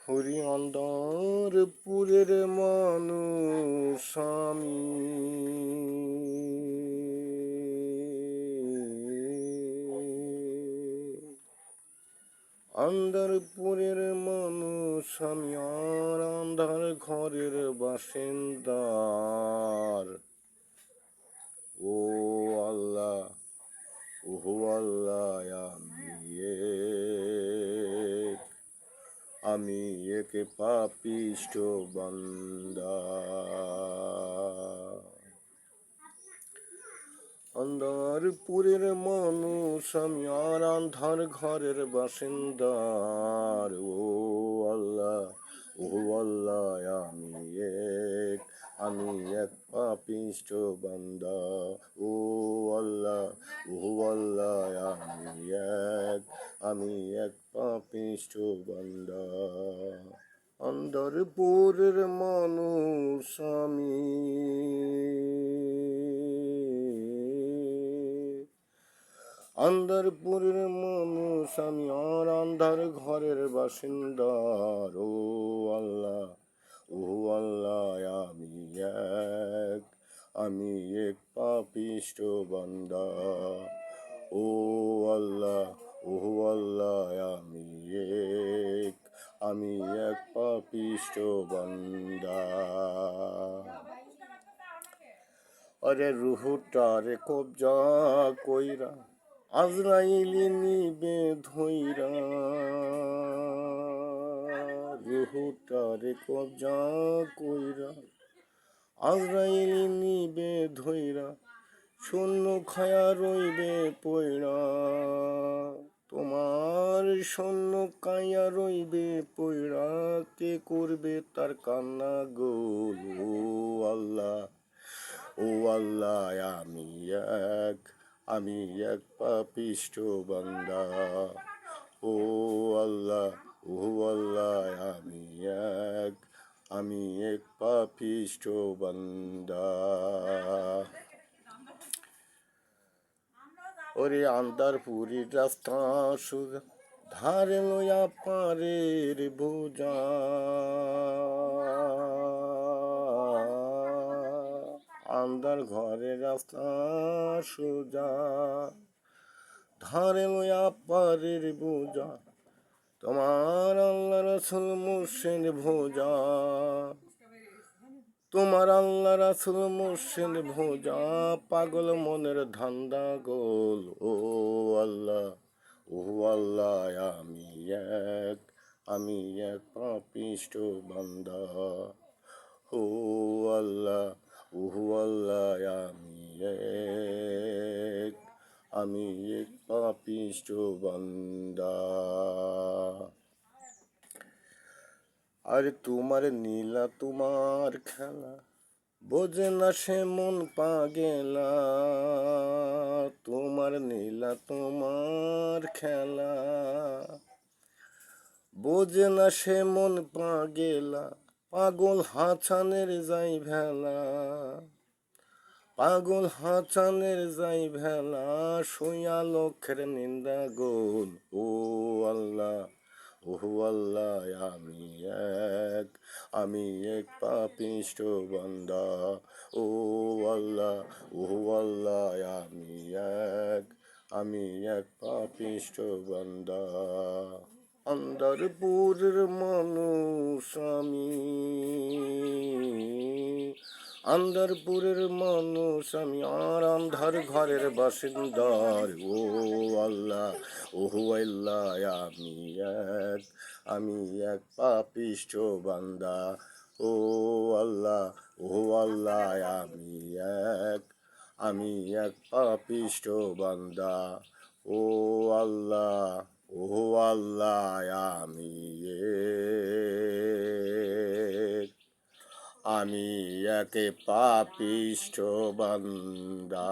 হরি অন্দরপুরের মানুষ আমি, অন্দরপুরের মানুষ আমি, আর আন্ধার ঘরের বাসিন্দার। ও আল্লাহ, ওহো আল্লাহ, আমি এক পাপিষ্ঠ বান্দা। অন্দরপুরের মানুষ আমি, আর আন্ধার ঘরের বাসিন্দার। ও আল্লাহ, ও আল্লাহ, আমি এক পাপিষ্ঠ বান্দা। ও আল্লাহ, ও আল্লাহ, আমি এক পাপিষ্ঠ বান্দা। অন্দরপুরের মানুষ আমি, অন্দরপুরের মানুষ আমি, আর আন্ধার ঘরের বাসিন্দার। ও আল্লাহ, ও আল্লাহ, আমি এক পাপিষ্ঠ বান্দা। ও আল্লাহ, ও আল্লাহ, আমি এক পাপিষ্ঠ বান্দা। আরে রুহুটারে কবজা কইরা আজরাইলি নিবে ধইরা, রুহুটারে কবজা কইরা আজরাইলি নিবে ধইরা, শূন্য খায়া রইবে পইড়া। তোমার শূন্য কায়া রইবে পইড়া, কে করবে তার কান্না গোল। ও আল্লাহ, ও আল্লাহ, আমি এক পাপিষ্ঠ বান্দা। ও আল্লাহ, ও আল্লাহ, আমি এক পাপিষ্ঠ বান্দা। ওরে আন্দারপুরীর রাস্তা সোজা, ধারে লইয়া পারের বোঝা। আন্দার ঘরের রাস্তা সোজা, ধারে লইয়া পারের বোঝা। তোমার আল্লাহ রাসূল মুর্শিদ ভোজা, তোমার আল্লাহ রাসূল মুর্শিদ ভোজা, পাগল মনের ধান্দা গোল। ও আল্লাহ, ও আল্লাহ, আমি এক পাপিষ্ঠ বান্দা। ও আল্লাহ, ও আল্লাহ, আমি এক পাপিষ্ঠ বান্দা। আরে তোমার নীলা তোমার খেলা, বোঝে না সে মন পাগেলা। তোমার নীলা তোমার খেলা, বোঝে না সে মন পাগেলা। পাগল হাছানের যাই ভেলা, পাগল হাছানের যাই ভেলা, শুইয়া লক্ষ্যের নিন্দা গোল। ও আল্লাহ, ও আল্লাহ, আমি এক পাপিষ্ঠ বান্দা। ও আল্লাহ, ও আল্লাহ, আমি এক পাপিষ্ঠ বান্দা। অন্দরপুরের মানুষ আমি, অন্দরপুরের মানুষ আমি, আর আন্ধার ঘরের বাসিন্দার। ও আল্লাহ, ও আল্লাহ, আমি এক পাপিষ্ঠ বান্দা। ও আল্লাহ, ও আল্লাহ, আমি এক পাপিষ্ঠ বান্দা। ও আল্লাহ, ও আল্লাহ, আমি এক পাপিষ্ঠ বান্দা।